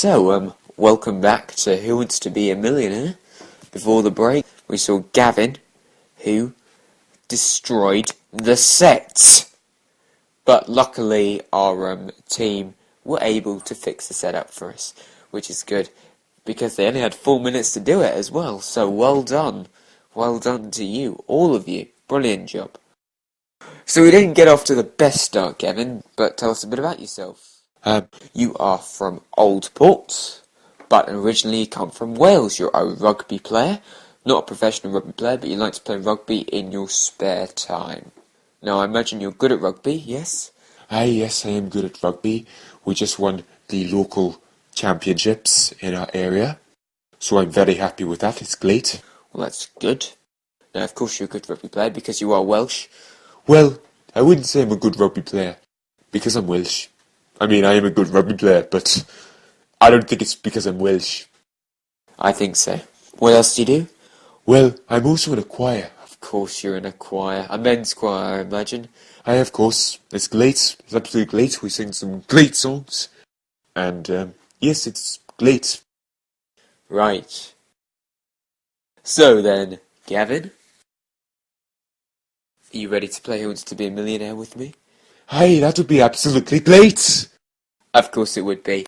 So, welcome back to Who Wants to Be a Millionaire. Before the break, we saw Gavin, who destroyed the set. But luckily, our team were able to fix the setup for us, which is good, because they only had 4 minutes to do it as well. So well done. Well done to you, all of you. Brilliant job. So we didn't get off to the best start, Gavin, but tell us a bit about yourself. You are from Old Port, but originally you come from Wales. You're a rugby player, not a professional rugby player, but you like to play rugby in your spare time. Now, I imagine you're good at rugby, yes? Yes, I am good at rugby. We just won the local championships in our area, so I'm very happy with that. It's great. Well, that's good. Now, of course you're a good rugby player because you are Welsh. Well, I wouldn't say I'm a good rugby player because I'm Welsh. I mean, I am a good rugby player, but I don't think it's because I'm Welsh. I think so. What else do you do? Well, I'm also in a choir. Of course you're in a choir. A men's choir, I imagine. Aye, of course. It's great. It's absolutely great. We sing some great songs. And, yes, it's great. Right. So then, Gavin, are you ready to play Who Wants to Be a Millionaire with me? Aye, that would be absolutely great. Of course it would be.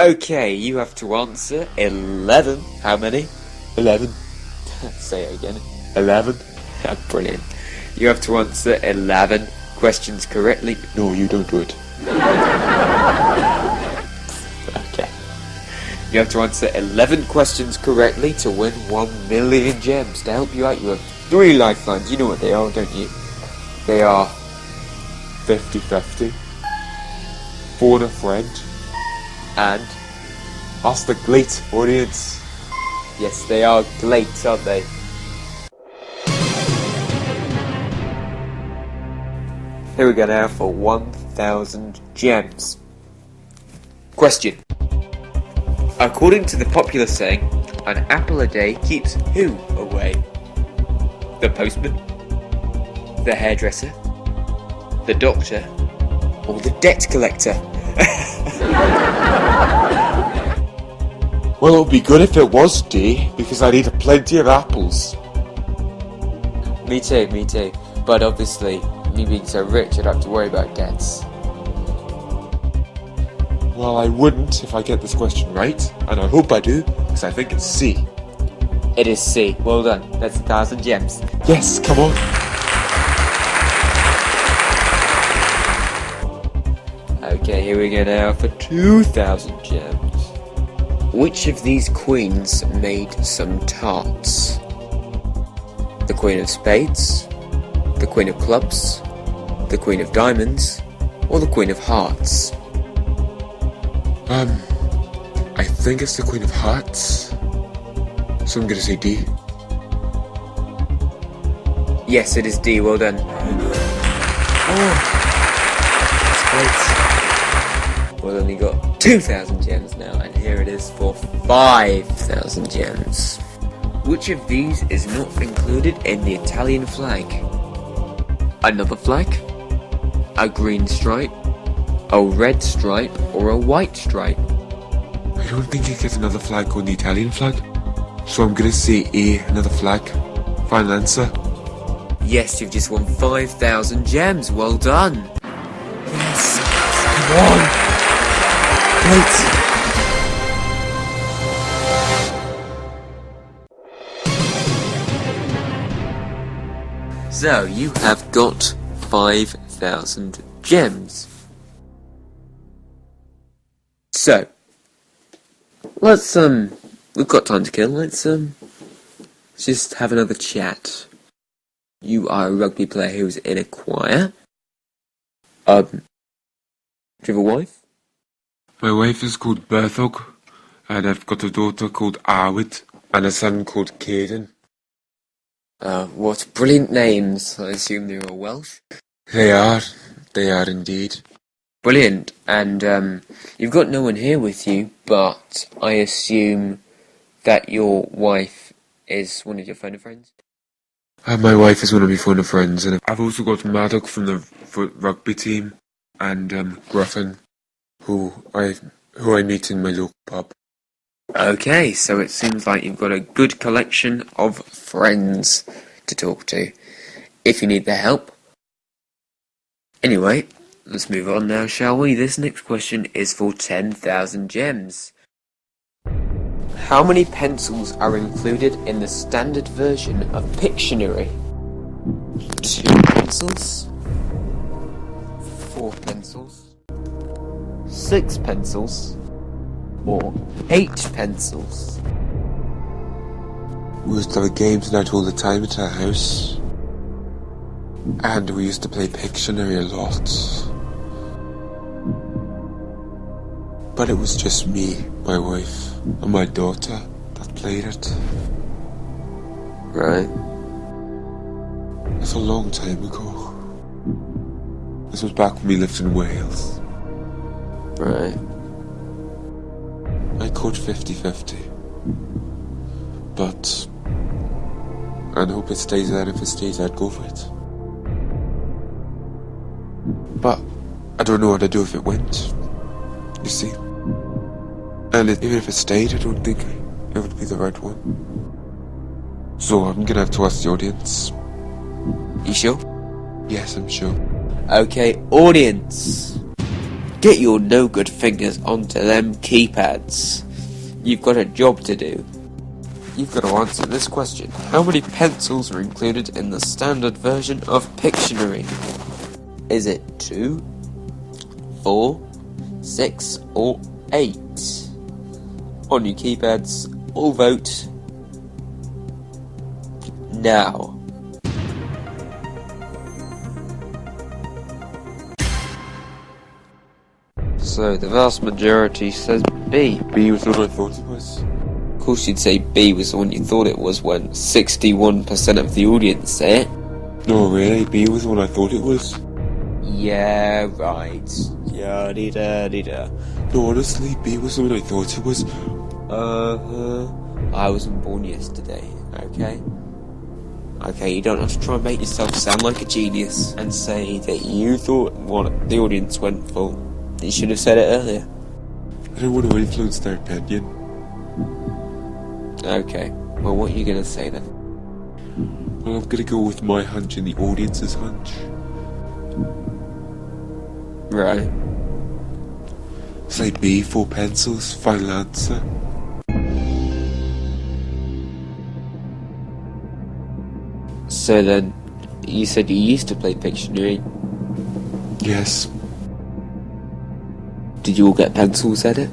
Okay, you have to answer 11. How many? 11. Say it again. 11. Brilliant. You have to answer 11 questions correctly. No, you don't do it. Okay. You have to answer 11 questions correctly to win 1 million gems. To help you out, you have 3 lifelines. You know what they are, don't you? They are 50-50. Phone a friend. and Ask the great audience. yes, they are great, aren't they? Here we go now for 1,000 gems. Question. According to the popular saying, an apple a day keeps who away? The postman? The hairdresser? The doctor? Or the debt collector? Well, it would be good if it was day, because I'd eat plenty of apples. Me too. But obviously, me being so rich, I'd have to worry about debts. Well, I wouldn't if I get this question right, and I hope I do, because I think it's C. It is C. Well done. That's 1,000 gems. Yes, come on. Okay, here we go now for 2,000 gems. Which of these queens made some tarts? The Queen of Spades, the Queen of Clubs, the Queen of Diamonds, or the Queen of Hearts? I think it's the Queen of Hearts. So I'm gonna say D. Yes, it is D. Well done. Oh, that's great. Well, only got 2,000 gems now, and here it is for 5,000 gems. Which of these is not included in the Italian flag? Another flag? A green stripe? A red stripe? Or a white stripe? I don't think you get another flag on the Italian flag. So I'm gonna say A, another flag. Final answer. Yes, you've just won 5,000 gems. Well done. Yes. Come on. Great. So, you have got 5,000 gems. So, let's, we've got time to kill. Let's just have another chat. You are a rugby player who's in a choir. Do you have a wife? My wife is called Berthog, and I've got a daughter called Arwid, and a son called Caden. What brilliant names. I assume they're all Welsh. They are indeed. Brilliant. And you've got no one here with you, but I assume that your wife is one of your phone friends? And my wife is one of my phone friends, and I've also got Maddock from the rugby team, and Gritain, who I meet in my local pub. Okay, so it seems like you've got a good collection of friends to talk to, if you need their help. Anyway, let's move on now, shall we? This next question is for 10,000 gems. How many pencils are included in the standard version of Pictionary? 2 pencils? 4 pencils? 6 pencils? Or 8 pencils? We used to have games night all the time at our house. And we used to play Pictionary a lot. But it was just me, my wife, and my daughter that played it. Right. It's a long time ago. This was back when we lived in Wales. Right. I caught 50-50. But I hope it stays there. If it stays, I'd go for it. But I don't know what I'd do if it went. You see? And even if it stayed, I don't think it would be the right one. So I'm gonna have to ask the audience. You sure? Yes, I'm sure. Okay, audience. Get your no good fingers onto them keypads. You've got a job to do. You've got to answer this question. How many pencils are included in the standard version of Pictionary? Is it 2, 4, 6 or 8? On your keypads, all vote now. So the vast majority says B. B was the one I thought it was. Of course you'd say B was the one you thought it was when 61% of the audience say it. No, really, B was the one I thought it was. Yeah, right. Yada-da-da-da. No, honestly, B was the one I thought it was. I wasn't born yesterday, okay? Okay, you don't have to try and make yourself sound like a genius and say that you thought what the audience went for. You should have said it earlier. I don't want to influence their opinion. Okay, well what are you going to say then? Well, I'm going to go with my hunch and the audience's hunch. Right. Say B, 4 pencils, final answer. So then, you said you used to play Pictionary. Yes. Did you all get pencils at it?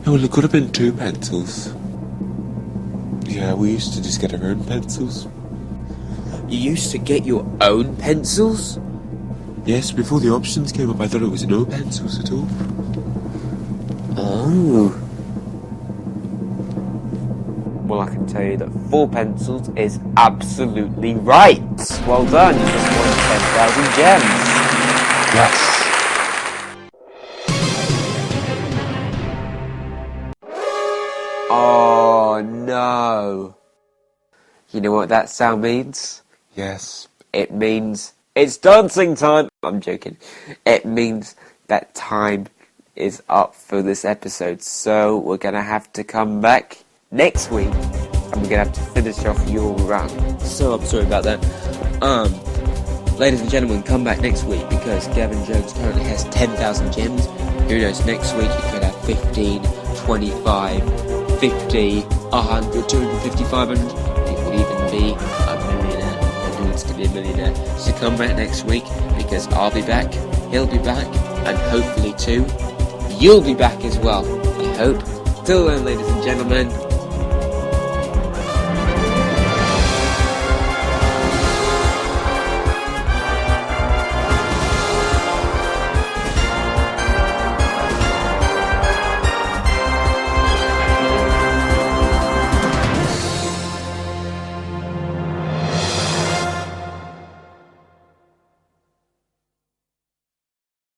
Oh, well, it could have been 2 pencils. Yeah, we used to just get our own pencils. You used to get your own pencils? Yes, before the options came up, I thought it was no pencils at all. Oh. Well, I can tell you that 4 pencils is absolutely right. Well done, you just won 10,000 gems. Yes. Oh, no. You know what that sound means? Yes. It means it's dancing time. I'm joking. It means that time is up for this episode. So we're going to have to come back next week. And we're going to have to finish off your run. So I'm sorry about that. Ladies and gentlemen, come back next week because Gavin Jones currently has 10,000 gems. Who knows, next week he could have 15, 25, 50, 100, 250, 500. He could even be a millionaire who wants to be a millionaire. So come back next week because I'll be back, he'll be back, and hopefully too, you'll be back as well. I hope. Till then, ladies and gentlemen,